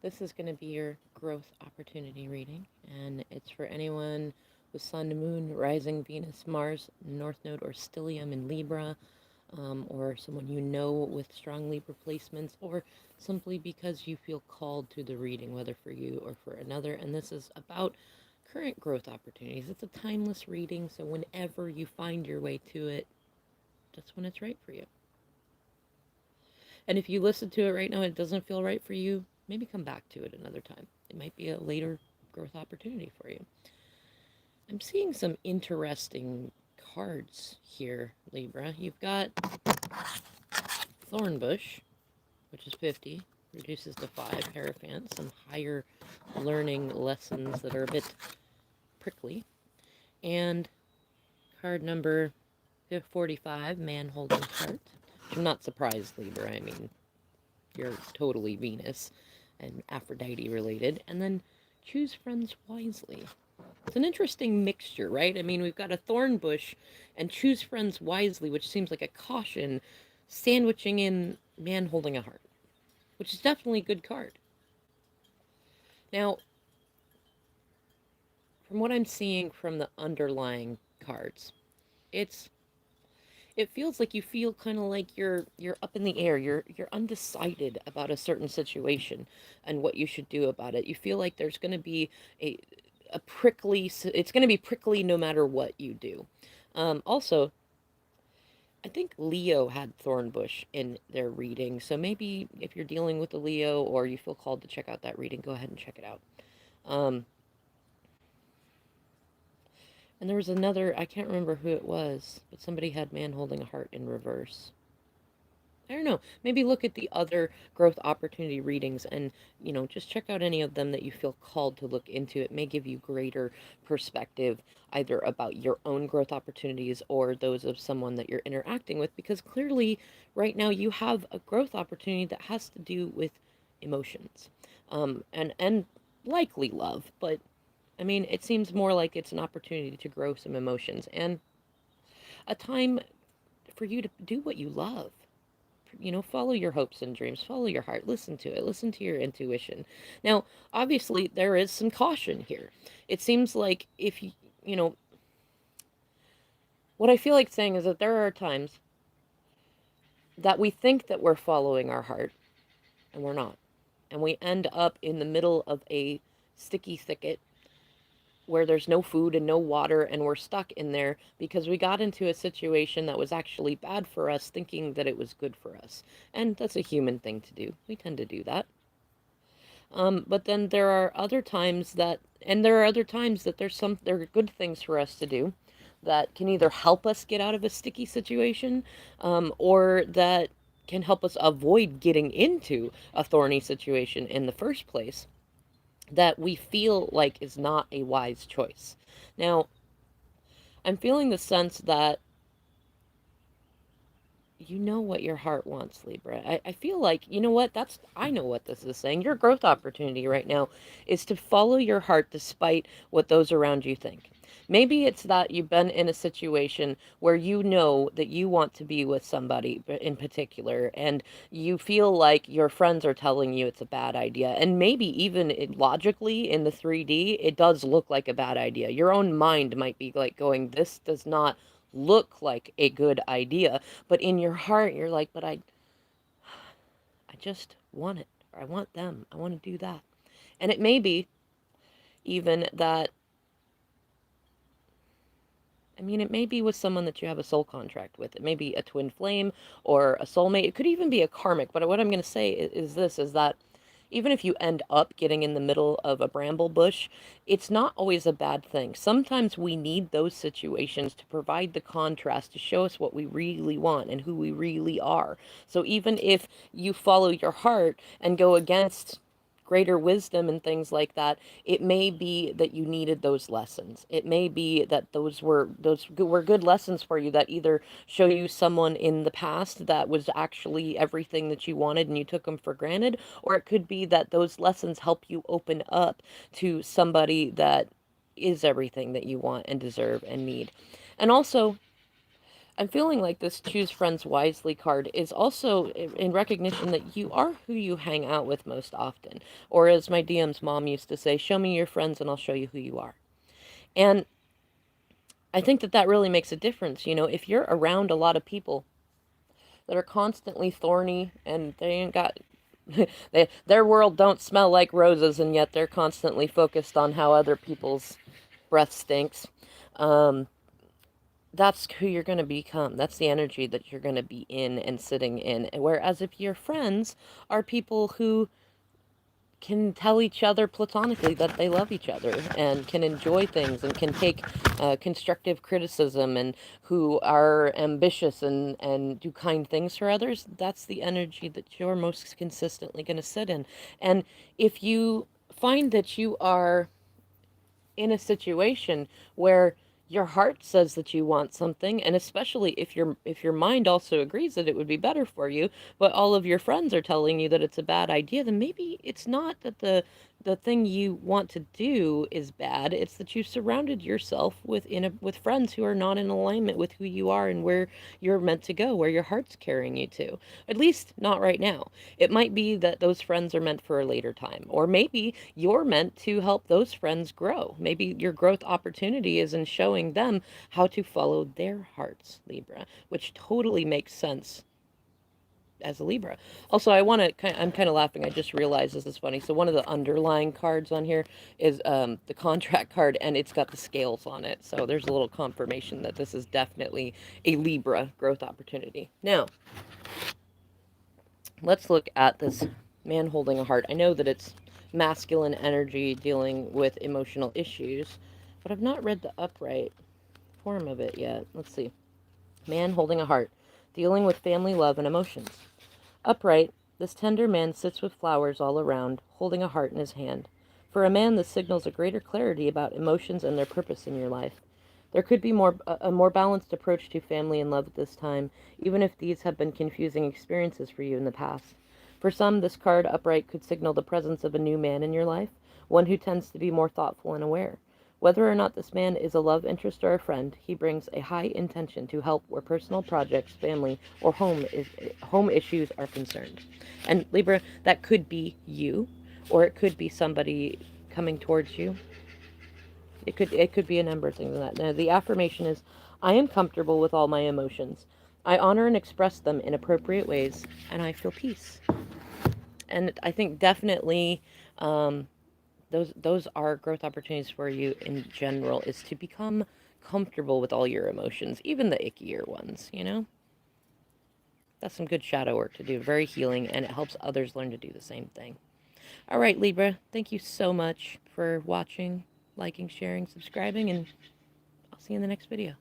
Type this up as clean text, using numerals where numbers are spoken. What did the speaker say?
This is going to be your growth opportunity reading, and it's for anyone with Sun, Moon, Rising, Venus, Mars, North Node, or Stellium in Libra, or someone you know with strong Libra placements, or simply because you feel called to the reading, whether for you or for another. And this is about current growth opportunities. It's a timeless reading, so whenever you find your way to it, that's when it's right for you. And if you listen to it right now and it doesn't feel right for you, maybe come back to it another time. It might be a later growth opportunity for you. I'm seeing some interesting cards here, Libra. You've got Thornbush, which is 50, reduces to 5, Hierophant, some higher learning lessons that are a bit prickly. And card number 45, Man Holding Heart. I'm not surprised, Libra. I mean, you're totally Venus and Aphrodite related. And then choose friends wisely. It's an interesting mixture, right? I mean, we've got a thorn bush and choose friends wisely, which seems like a caution, sandwiching in man holding a heart, which is definitely a good card. Now, from what I'm seeing from the underlying cards, it's it feels like you feel kind of like you're up in the air. You're undecided about a certain situation and what you should do about it. You feel like there's going to be a a prickly. It's going to be prickly no matter what you do. Also, I think Leo had Thornbush in their reading, so maybe if you're dealing with a Leo or you feel called to check out that reading, go ahead and check it out. Um, and there was another, I can't remember who it was, but somebody had Man Holding a Heart in reverse. I don't know. Maybe look at the other growth opportunity readings and, just check out any of them that you feel called to look into. It may give you greater perspective either about your own growth opportunities or those of someone that you're interacting with, because clearly right now you have a growth opportunity that has to do with emotions. And likely love, but I mean, it seems more like it's an opportunity to grow some emotions and a time for you to do what you love. Follow your hopes and dreams, follow your heart, listen to it, listen to your intuition. Now, obviously, there is some caution here. It seems like if you know, what I feel like saying is that there are times that we think that we're following our heart and we're not. And we end up in the middle of a sticky thicket where there's no food and no water and we're stuck in there because we got into a situation that was actually bad for us thinking that it was good for us. And that's a human thing to do. We tend to do that. But then there are other times that, and there are other times that there are good things for us to do that can either help us get out of a sticky situation, or that can help us avoid getting into a thorny situation in the first place that we feel like is not a wise choice. Now, I'm feeling the sense that you know what your heart wants, Libra. I feel like, you know what? I know what this is saying. Your growth opportunity right now is to follow your heart despite what those around you think. Maybe it's that you've been in a situation where you know that you want to be with somebody in particular, and you feel like your friends are telling you it's a bad idea. And maybe even logically in the 3D, it does look like a bad idea. Your own mind might be like going, this does not look like a good idea, but in your heart you're like, but I just want it, or I want them, I want to do that. And it may be even that, I mean, it may be with someone that you have a soul contract with. It may be a twin flame or a soulmate. It could even be a karmic. But what I'm going to say is that even if you end up getting in the middle of a bramble bush, it's not always a bad thing. Sometimes we need those situations to provide the contrast to show us what we really want and who we really are. So even if you follow your heart and go against greater wisdom and things like that, it may be that you needed those lessons. It may be that those were good lessons for you that either show you someone in the past that was actually everything that you wanted and you took them for granted, or it could be that those lessons help you open up to somebody that is everything that you want and deserve and need. And also, I'm feeling like this choose friends wisely card is also in recognition that you are who you hang out with most often. Or as my DM's mom used to say, show me your friends and I'll show you who you are. And I think that that really makes a difference. You know, if you're around a lot of people that are constantly thorny and they ain't got their world don't smell like roses and yet they're constantly focused on how other people's breath stinks. Um, that's who you're going to become. That's the energy that you're going to be in and sitting in. Whereas if your friends are people who can tell each other platonically that they love each other and can enjoy things and can take constructive criticism and who are ambitious and do kind things for others, that's the energy that you're most consistently going to sit in. And if you find that you are in a situation where your heart says that you want something, and especially if your mind also agrees that it would be better for you, but all of your friends are telling you that it's a bad idea, then maybe it's not that the thing you want to do is bad. It's that you surrounded yourself with friends who are not in alignment with who you are and where you're meant to go, where your heart's carrying you to. At least not right now. It might be that those friends are meant for a later time, or maybe you're meant to help those friends grow. Maybe your growth opportunity is in showing them how to follow their hearts, Libra, which totally makes sense as a Libra. Also, I'm kind of laughing. I just realized this is funny. So one of the underlying cards on here is the contract card, and it's got the scales on it. So there's a little confirmation that this is definitely a Libra growth opportunity. Now, let's look at this man holding a heart. I know that it's masculine energy dealing with emotional issues, but I've not read the upright form of it yet. Let's see. Man holding a heart, dealing with family love and emotions. Upright, this tender man sits with flowers all around, holding a heart in his hand. For a man, this signals a greater clarity about emotions and their purpose in your life. There could be a more balanced approach to family and love at this time, even if these have been confusing experiences for you in the past. For some, this card upright could signal the presence of a new man in your life, one who tends to be more thoughtful and aware. Whether or not this man is a love interest or a friend, he brings a high intention to help where personal projects, family, or home issues are concerned. And Libra, that could be you, or it could be somebody coming towards you. It could be a number of things like that. Now, the affirmation is, I am comfortable with all my emotions. I honor and express them in appropriate ways, and I feel peace. And I think definitely those are growth opportunities for you in general, is to become comfortable with all your emotions, even the ickier ones, you know? That's some good shadow work to do. Very healing, and it helps others learn to do the same thing. All right, Libra, thank you so much for watching, liking, sharing, subscribing, and I'll see you in the next video.